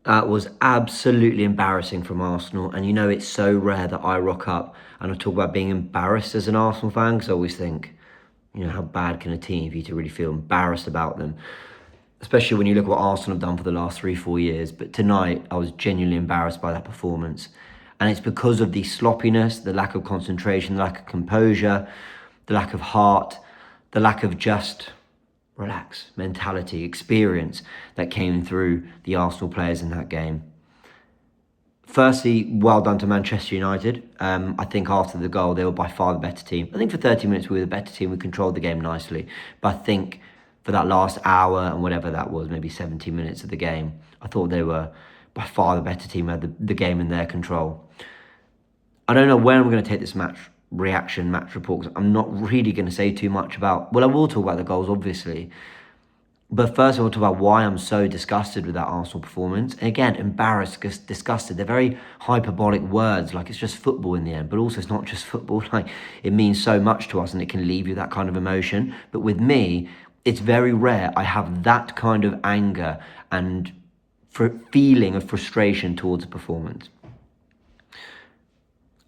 That was absolutely embarrassing from Arsenal. And you know, it's so rare that I rock up and I talk about being embarrassed as an Arsenal fan, because I always think, how bad can a team be to really feel embarrassed about them? Especially when you look at what Arsenal have done for the last 3, 4 years. But tonight, I was genuinely embarrassed by that performance. And it's because of the sloppiness, the lack of concentration, the lack of composure, the lack of heart, the lack of just relax mentality, experience that came through the Arsenal players in that game. Firstly, well done to Manchester United. I think after the goal, they were by far the better team. I think for 30 minutes, we were the better team. We controlled the game nicely. But I think for that last hour and whatever that was, maybe 70 minutes of the game, I thought they were by far the better team, had the game in their control. I don't know where I'm going to take this match report, because I'm not really going to say too much about... Well, I will talk about the goals, obviously. But first, I want to talk about why I'm so disgusted with that Arsenal performance. And again, embarrassed, disgusted. They're very hyperbolic words, like it's just football in the end. But also, it's not just football. Like, it means so much to us and it can leave you that kind of emotion. But with me, it's very rare I have that kind of anger and feeling of frustration towards a performance.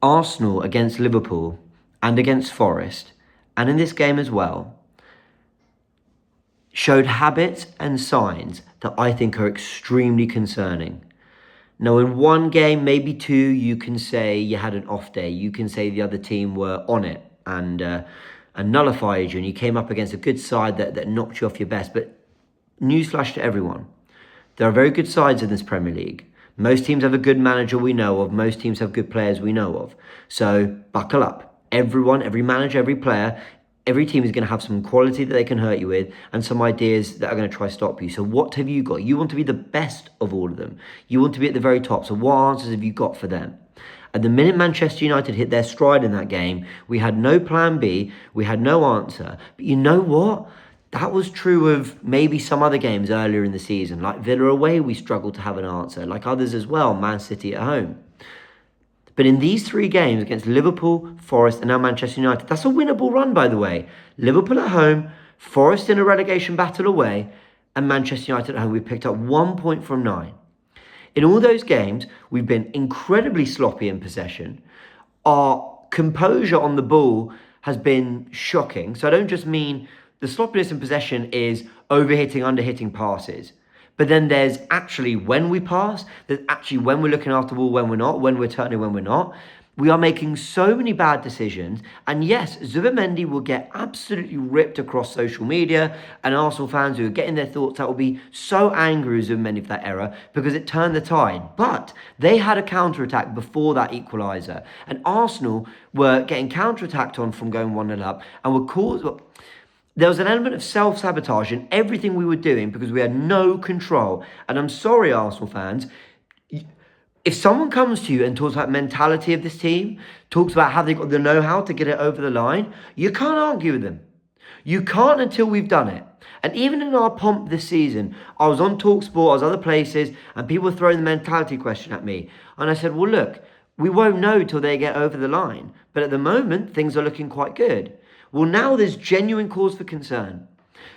Arsenal against Liverpool and against Forest, and in this game as well, showed habits and signs that I think are extremely concerning. Now, in one game, maybe two, you can say you had an off day. You can say the other team were on it and nullified you, and you came up against a good side that knocked you off your best. But newsflash to everyone, there are very good sides in this Premier League. Most teams have a good manager we know of. Most teams have good players we know of. So buckle up. Everyone, every manager, every player, every team is going to have some quality that they can hurt you with and some ideas that are going to try to stop you. So what have you got? You want to be the best of all of them. You want to be at the very top. So what answers have you got for them? At the minute Manchester United hit their stride in that game, we had no plan B. We had no answer. But you know what? That was true of maybe some other games earlier in the season. Like Villa away, we struggled to have an answer. Like others as well, Man City at home. But in these 3 games against Liverpool, Forest and now Manchester United, that's a winnable run, by the way. Liverpool at home, Forest in a relegation battle away, and Manchester United at home. We've picked up 1 point from 9. In all those games, we've been incredibly sloppy in possession. Our composure on the ball has been shocking. So I don't just mean... The sloppiness in possession is overhitting, underhitting passes. But then there's actually when we pass, there's actually when we're looking after the ball, when we're not, when we're turning, when we're not. We are making so many bad decisions. And yes, Zubimendi will get absolutely ripped across social media, and Arsenal fans who are getting their thoughts out will be so angry with Zubimendi for that error because it turned the tide. But they had a counter-attack before that equaliser. And Arsenal were getting counter-attacked on from going 1-0 up and were caused... There was an element of self-sabotage in everything we were doing because we had no control. And I'm sorry, Arsenal fans, if someone comes to you and talks about mentality of this team, talks about how they got the know-how to get it over the line, you can't argue with them. You can't until we've done it. And even in our pomp this season, I was on TalkSport, I was other places, and people were throwing the mentality question at me. And I said, well, look, we won't know till they get over the line. But at the moment, things are looking quite good. Well, now there's genuine cause for concern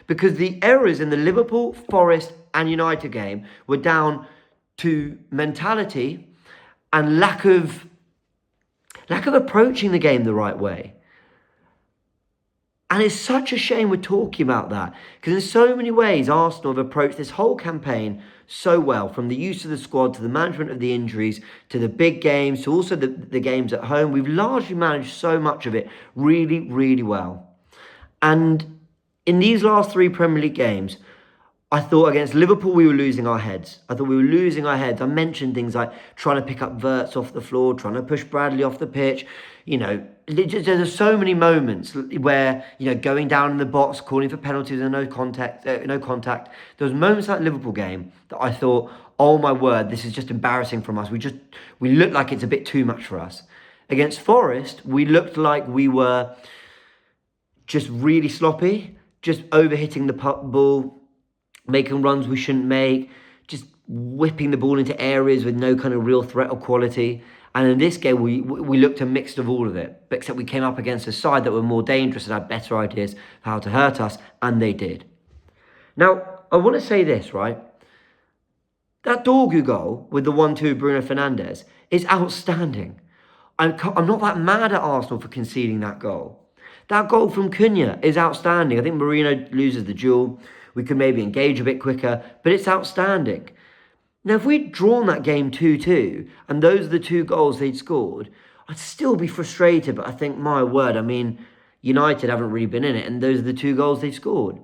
because the errors in the Liverpool, Forest and United game were down to mentality and lack of approaching the game the right way. And it's such a shame we're talking about that because in so many ways, Arsenal have approached this whole campaign so well, from the use of the squad to the management of the injuries to the big games to also the games at home. We've largely managed so much of it really, really well. And in these last 3 Premier League games, I thought against Liverpool, we were losing our heads. I mentioned things like trying to pick up Wirtz off the floor, trying to push Bradley off the pitch. There's so many moments where, going down in the box, calling for penalties and no contact. There was moments like the Liverpool game that I thought, oh my word, this is just embarrassing from us. We look like it's a bit too much for us. Against Forest, we looked like we were just really sloppy, just overhitting the ball, making runs we shouldn't make, just whipping the ball into areas with no kind of real threat or quality. And in this game, we looked a mix of all of it, except we came up against a side that were more dangerous and had better ideas of how to hurt us, and they did. Now, I want to say this, right? That Dorgu goal with the 1-2 Bruno Fernandes is outstanding. I'm not that mad at Arsenal for conceding that goal. That goal from Cunha is outstanding. I think Marino loses the duel. We could maybe engage a bit quicker, but it's outstanding. Now, if we'd drawn that game 2-2, and those are the 2 goals they'd scored, I'd still be frustrated, but I think, my word, I mean, United haven't really been in it, and those are the 2 goals they scored.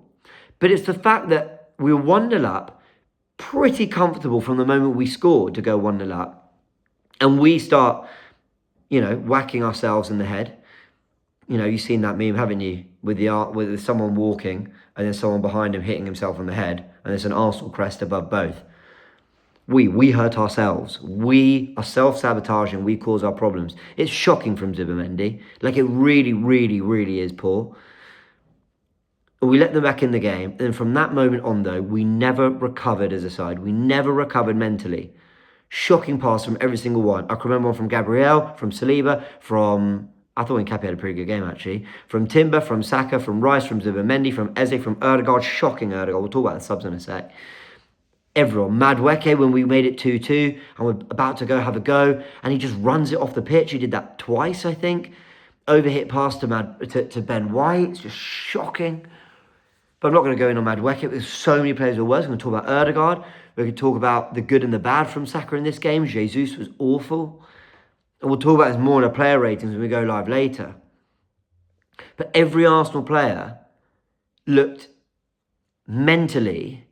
But it's the fact that we were 1-0 up, pretty comfortable from the moment we scored to go 1-0 up, and we start, whacking ourselves in the head. You've seen that meme, haven't you? With someone walking, and then someone behind him hitting himself on the head, and there's an Arsenal crest above both. We hurt ourselves. We are self-sabotaging. We cause our problems. It's shocking from Zubimendi. Like, it really, really, really is poor. We let them back in the game. And from that moment on, though, we never recovered as a side. We never recovered mentally. Shocking pass from every single one. I can remember one from Gabriel, from Saliba, from... I thought Nketiah had a pretty good game, actually. From Timber, from Saka, from Rice, from Zubimendi, from Eze, from Ødegaard. Shocking Ødegaard. We'll talk about the subs in a sec. Everyone. Madueke, when we made it 2-2 and we're about to go have a go, and he just runs it off the pitch. He did that twice, I think. Overhit pass to Ben White. It's just shocking. But I'm not going to go in on Madueke. There's so many players who are worse. We're going to talk about Ødegaard. We're going to talk about the good and the bad from Saka in this game. Jesus was awful. And we'll talk about this more in our player ratings when we go live later. But every Arsenal player looked mentally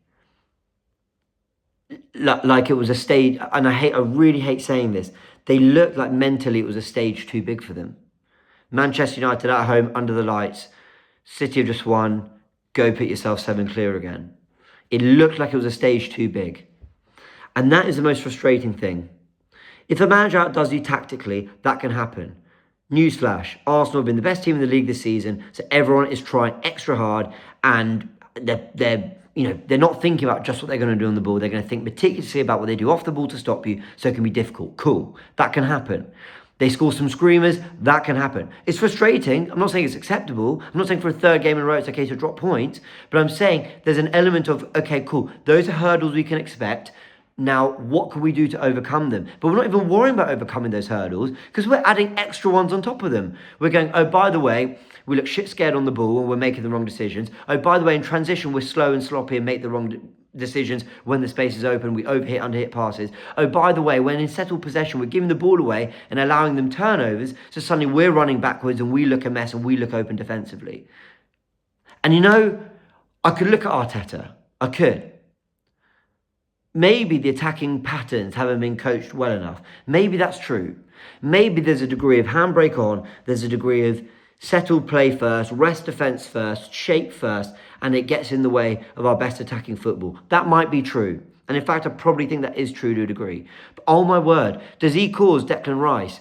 like it was a stage, and I really hate saying this, they looked like mentally it was a stage too big for them. Manchester United at home, under the lights, City have just won, go put yourself 7 clear again. It looked like it was a stage too big. And that is the most frustrating thing. If a manager outdoes you tactically, that can happen. Newsflash, Arsenal have been the best team in the league this season, so everyone is trying extra hard, and they're not thinking about just what they're going to do on the ball. They're going to think meticulously about what they do off the ball to stop you, so it can be difficult. Cool. That can happen. They score some screamers. That can happen. It's frustrating. I'm not saying it's acceptable. I'm not saying for a 3rd game in a row it's okay to drop points. But I'm saying there's an element of, okay, cool, those are hurdles we can expect. Now, what can we do to overcome them? But we're not even worrying about overcoming those hurdles because we're adding extra ones on top of them. We're going, oh, by the way, we look shit scared on the ball and we're making the wrong decisions. Oh, by the way, in transition, we're slow and sloppy and make the wrong decisions when the space is open. We overhit, underhit passes. Oh, by the way, when in settled possession, we're giving the ball away and allowing them turnovers. So suddenly we're running backwards and we look a mess and we look open defensively. And I could look at Arteta. I could. Maybe the attacking patterns haven't been coached well enough. Maybe that's true. Maybe there's a degree of handbrake on. There's a degree of settled play first, rest defence first, shape first, and it gets in the way of our best attacking football. That might be true. And in fact, I probably think that is true to a degree. But oh my word, does he cause Declan Rice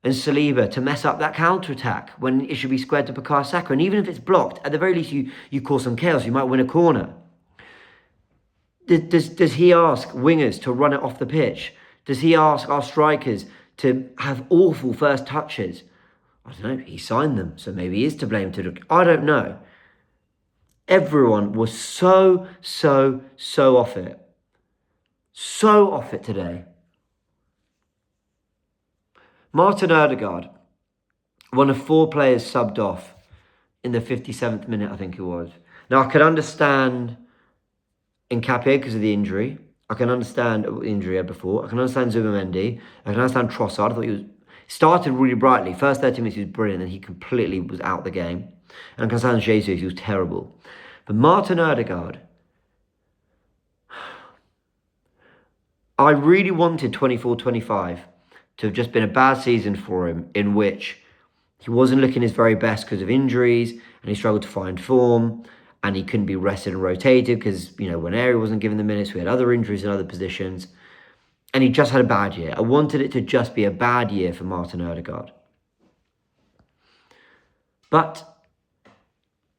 and Saliba to mess up that counter-attack when it should be squared to Bukayo Saka? And even if it's blocked, at the very least you cause some chaos. You might win a corner. Does he ask wingers to run it off the pitch? Does he ask our strikers to have awful first touches? I don't know. He signed them, so maybe he is to blame. I don't know. Everyone was so off it. So off it today. Martin Ødegaard, one of 4 players subbed off in the 57th minute, I think it was. Now, I could understand Nketiah because of the injury. I can understand the injury he had before. I can understand Zubimendi. I can understand Trossard. I thought he started really brightly. First 30 minutes he was brilliant, and he completely was out the game. And I can understand Jesus. He was terrible. But Martin Ødegaard, I really wanted 24-25 to have just been a bad season for him, in which he wasn't looking his very best because of injuries, and he struggled to find form. And he couldn't be rested and rotated because, when Aeri wasn't given the minutes, we had other injuries in other positions. And he just had a bad year. I wanted it to just be a bad year for Martin Ødegaard. But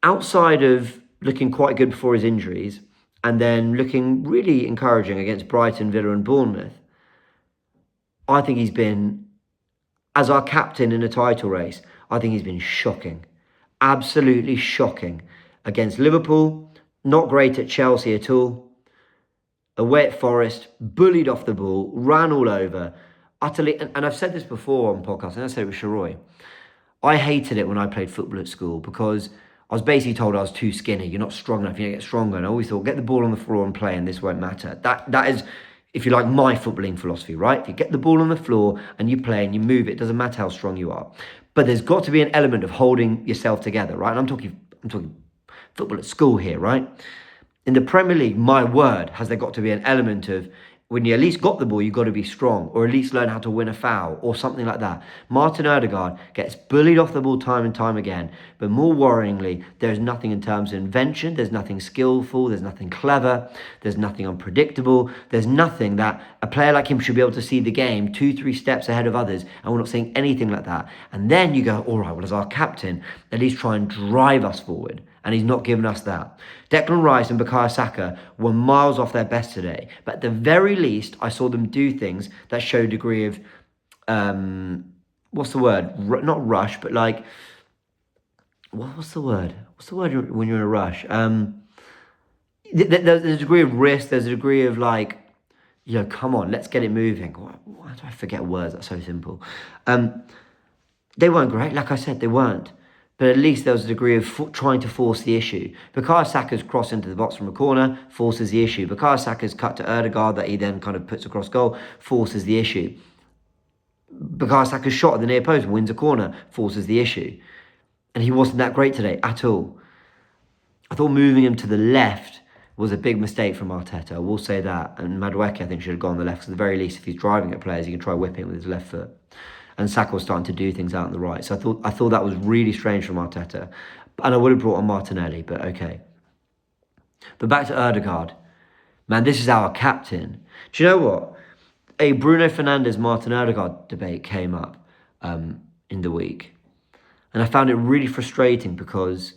outside of looking quite good before his injuries, and then looking really encouraging against Brighton, Villa and Bournemouth, I think he's been, as our captain in a title race, I think he's been shocking. Absolutely shocking. Against Liverpool, not great at Chelsea at all. away at Forest, bullied off the ball, ran all over, utterly. And I've said this before on podcasts, and I said it with Sharoy. I hated it when I played football at school because I was basically told I was too skinny. You're not strong enough. You need to get stronger. And I always thought, get the ball on the floor and play, and this won't matter. That is, if you like, my footballing philosophy, right? If you get the ball on the floor and you play and you move, it doesn't matter how strong you are. But there's got to be an element of holding yourself together, right? And I'm talking football at school here, right? In the Premier League, my word, has there got to be an element of when you at least got the ball, you've got to be strong, or at least learn how to win a foul, or something like that. Martin Odegaard gets bullied off the ball time and time again, but more worryingly, there's nothing in terms of invention, there's nothing skillful, there's nothing clever, there's nothing unpredictable, there's nothing that a player like him should be able to see the game 2-3 steps ahead of others, and we're not seeing anything like that. And then you go, all right, well, as our captain, at least try and drive us forward. And he's not given us that. Declan Rice and Bukayo Saka were miles off their best today. But at the very least, I saw them do things that show a degree of, what's the word? Not rush, but like, what's the word? What's the word when you're in a rush? There's a degree of risk. There's a degree of like, come on, let's get it moving. Why do I forget words? That's so simple. They weren't great. Like I said, they weren't. But at least there was a degree of trying to force the issue. Bukayo Saka's cross into the box from a corner forces the issue. Bukayo Saka's cut to Odegaard that he then kind of puts across goal forces the issue. Bukayo Saka's shot at the near post wins a corner, forces the issue. And he wasn't that great today at all. I thought moving him to the left was a big mistake from Arteta. I will say that. And Madueke, I think, should have gone on the left. So at the very least, if he's driving at players, he can try whipping with his left foot. And Saka was starting to do things out on the right. So I thought that was really strange from Arteta. And I would have brought on Martinelli, but okay. But back to Odegaard. Man, this is our captain. Do you know what? A Bruno Fernandes-Martin Odegaard debate came up in the week. And I found it really frustrating because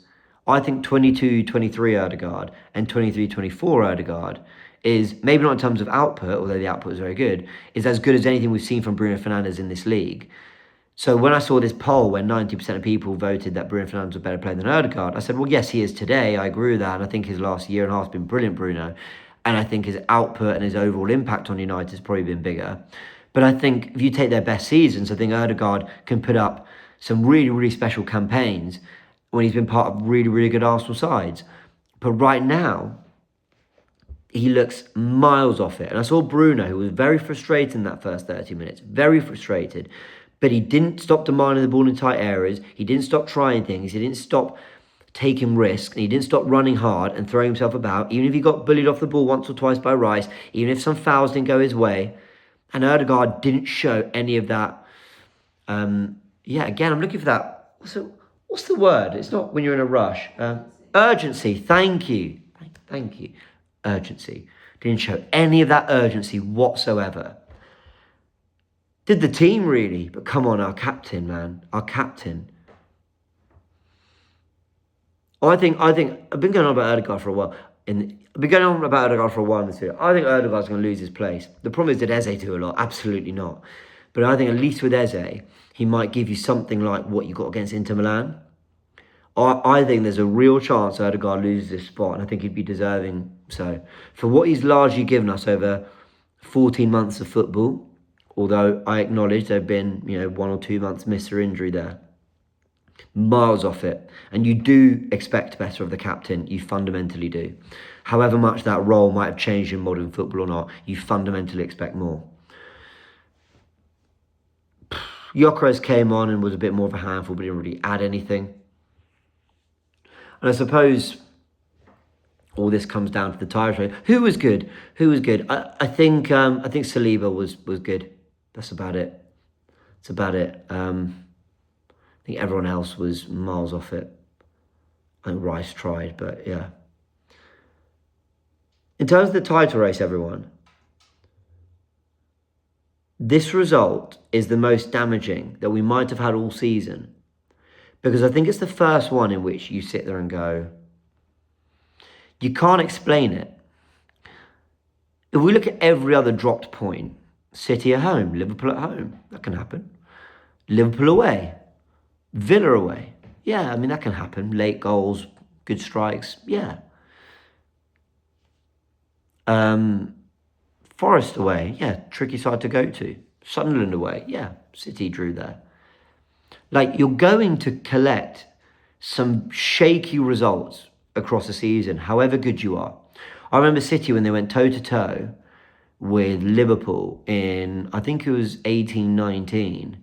I think 22-23 Odegaard and 23-24 Odegaard is, maybe not in terms of output, although the output is very good, is as good as anything we've seen from Bruno Fernandes in this league. So when I saw this poll where 90% of people voted that Bruno Fernandes was a better player than Odegaard, I said, well, yes, he is today. I agree with that. And I think his last year and a half has been brilliant, Bruno. And I think his output and his overall impact on United has probably been bigger. But I think if you take their best seasons, I think Odegaard can put up some really, really special campaigns when he's been part of really, really good Arsenal sides. But right now, he looks miles off it. And I saw Bruno, who was very frustrated in that first 30 minutes. Very frustrated. But he didn't stop demanding the ball in tight areas. He didn't stop trying things. He didn't stop taking risks. And he didn't stop running hard and throwing himself about. Even if he got bullied off the ball once or twice by Rice. Even if some fouls didn't go his way. And Odegaard didn't show any of that. Again, I'm looking for that. What's the word? It's not when you're in a rush. Urgency. Thank you. Thank you. Urgency. Didn't show any of that urgency whatsoever. Did the team really? But come on, our captain, man. Our captain. I think I've been going on about Odegaard for a while. I've been going on about Odegaard for a while in this video. I think Odegaard's going to lose his place. The problem is, did Eze do a lot? Absolutely not. But I think at least with Eze, he might give you something like what you got against Inter Milan. I think there's a real chance Odegaard loses this spot, and I think he'd be deserving so. For what he's largely given us over 14 months of football, although I acknowledge there have been 1 or 2 months miss or injury there. Miles off it. And you do expect better of the captain. You fundamentally do. However much that role might have changed in modern football or not, you fundamentally expect more. Gyökeres came on and was a bit more of a handful, but didn't really add anything. And I suppose all this comes down to the tire trade. Who was good? I think Saliba was good. That's about it. I think everyone else was miles off it. I think Rice tried, but yeah. In terms of the title race, everyone, this result is the most damaging that we might have had all season. Because I think it's the first one in which you sit there and go, you can't explain it. If we look at every other dropped point, City at home, Liverpool at home, that can happen. Liverpool away, Villa away. Yeah, I mean, that can happen. Late goals, good strikes, yeah. Forest away, yeah, tricky side to go to. Sunderland away, yeah, City drew there. Like, you're going to collect some shaky results across the season, however good you are. I remember City when they went toe-to-toe with Liverpool in, I think it was 18-19,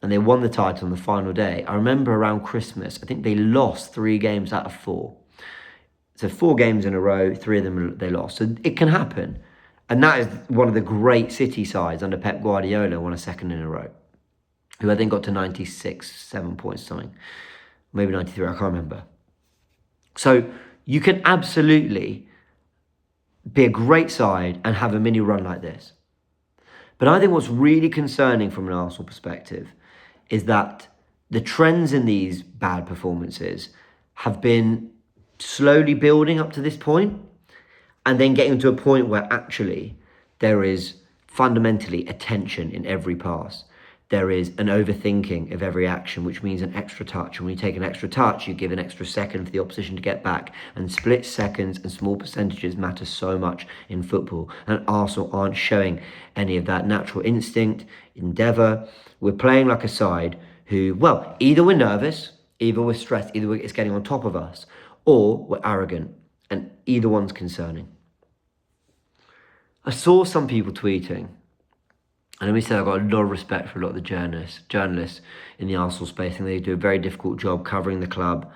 and they won the title on the final day. I remember around Christmas, I think they lost 3 games out of 4. So 4 games in a row, 3 of them they lost. So it can happen. And that is one of the great City sides under Pep Guardiola, won a second in a row, who I think got to 96, 7 points something. Maybe 93, I can't remember. So you can absolutely be a great side and have a mini run like this. But I think what's really concerning from an Arsenal perspective is that the trends in these bad performances have been slowly building up to this point, and then getting to a point where actually there is fundamentally a tension in every pass. There is an overthinking of every action, which means an extra touch. And when you take an extra touch, you give an extra second for the opposition to get back. And split seconds and small percentages matter so much in football. And Arsenal aren't showing any of that natural instinct, endeavour. We're playing like a side who, well, either we're nervous, either we're stressed, either it's getting on top of us, or we're arrogant. And either one's concerning. I saw some people tweeting, and let me say I've got a lot of respect for a lot of the journalists in the Arsenal space, and they do a very difficult job covering the club,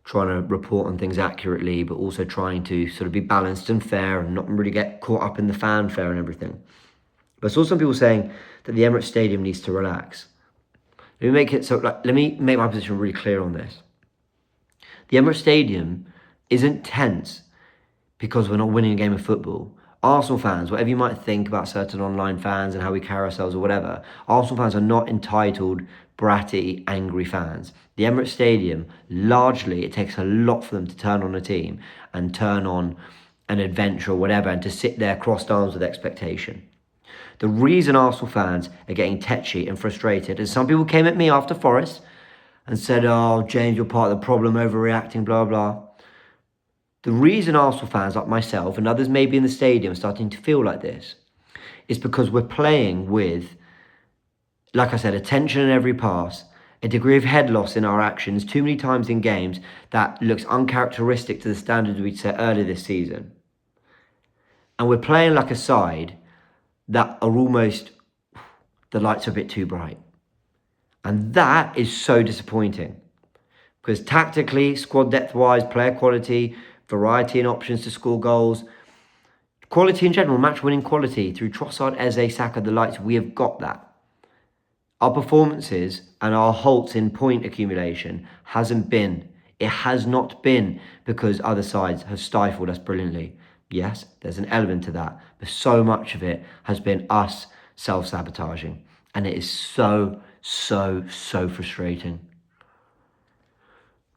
trying to report on things accurately, but also trying to sort of be balanced and fair and not really get caught up in the fanfare and everything. But I saw some people saying that the Emirates Stadium needs to relax. Let me make my position really clear on this. The Emirates Stadium isn't tense because we're not winning a game of football. Arsenal fans, whatever you might think about certain online fans and how we carry ourselves or whatever, Arsenal fans are not entitled, bratty, angry fans. The Emirates Stadium, largely, it takes a lot for them to turn on a team and turn on an adventure or whatever, and to sit there crossed arms with expectation. The reason Arsenal fans are getting tetchy and frustrated, and some people came at me after Forest and said, oh, James, you're part of the problem, overreacting, blah, blah. The reason Arsenal fans like myself and others maybe in the stadium are starting to feel like this is because we're playing with, like I said, a tension in every pass, a degree of head loss in our actions too many times in games that looks uncharacteristic to the standards we'd set earlier this season. And we're playing like a side that are almost, the lights are a bit too bright. And that is so disappointing because tactically, squad depth-wise, player quality, variety and options to score goals, quality in general, match-winning quality through Trossard, Eze, Saka, the likes, we have got that. Our performances and our halts in point accumulation has not been because other sides have stifled us brilliantly. Yes, there's an element to that, but so much of it has been us self-sabotaging, and it is so frustrating.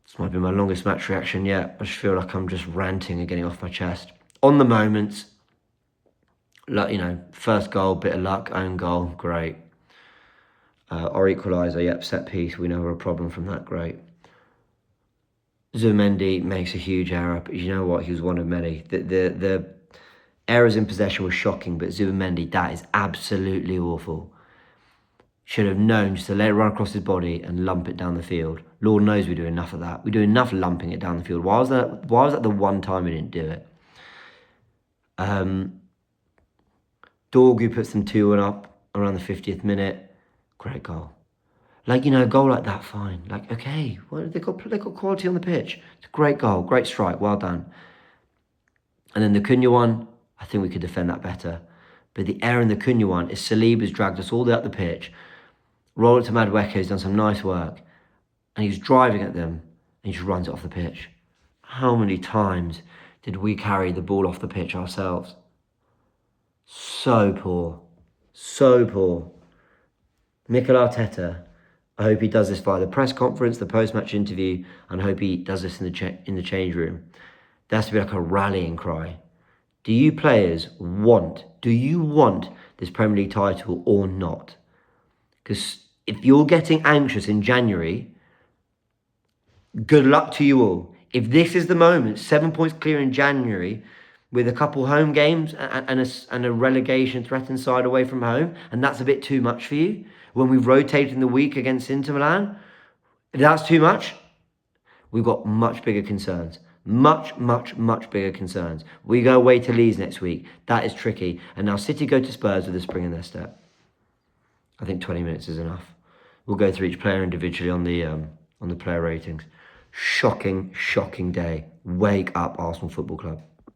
This might be my longest match reaction yet. I just feel like I'm just ranting and getting off my chest. On the moments, first goal, bit of luck, own goal, great. Our equaliser, set piece, we know we're a problem from that, great. Zubimendi makes a huge error, but you know what? He was one of many. The errors in possession were shocking, but Zubimendi, that is absolutely awful. Should have known just to let it run across his body and lump it down the field. Lord knows we do enough of that. We do enough lumping it down the field. Why was that the one time we didn't do it? Dorgu puts them 2-1 up around the 50th minute. Great goal. A goal like that, fine. Okay, well, they got quality on the pitch. It's a great goal, great strike, well done. And then the Cunha one, I think we could defend that better. But the error in the Cunha one is Saliba's dragged us all the way up the pitch. Roll it to Madueke, who's done some nice work. And he's driving at them, and he just runs it off the pitch. How many times did we carry the ball off the pitch ourselves? So poor. So poor. Mikel Arteta, I hope he does this via the press conference, the post-match interview, and I hope he does this in the change room. There has to be like a rallying cry. Do you want this Premier League title or not? Because if you're getting anxious in January, good luck to you all. If this is the moment, 7 points clear in January, with a couple home games and a relegation threatened side away from home, and that's a bit too much for you, when we rotate in the week against Inter Milan, if that's too much, we've got much bigger concerns. Much bigger concerns. We go away to Leeds next week. That is tricky. And now City go to Spurs with a spring in their step. I think 20 minutes is enough. We'll go through each player individually on the player ratings. Shocking day. Wake up, Arsenal Football Club.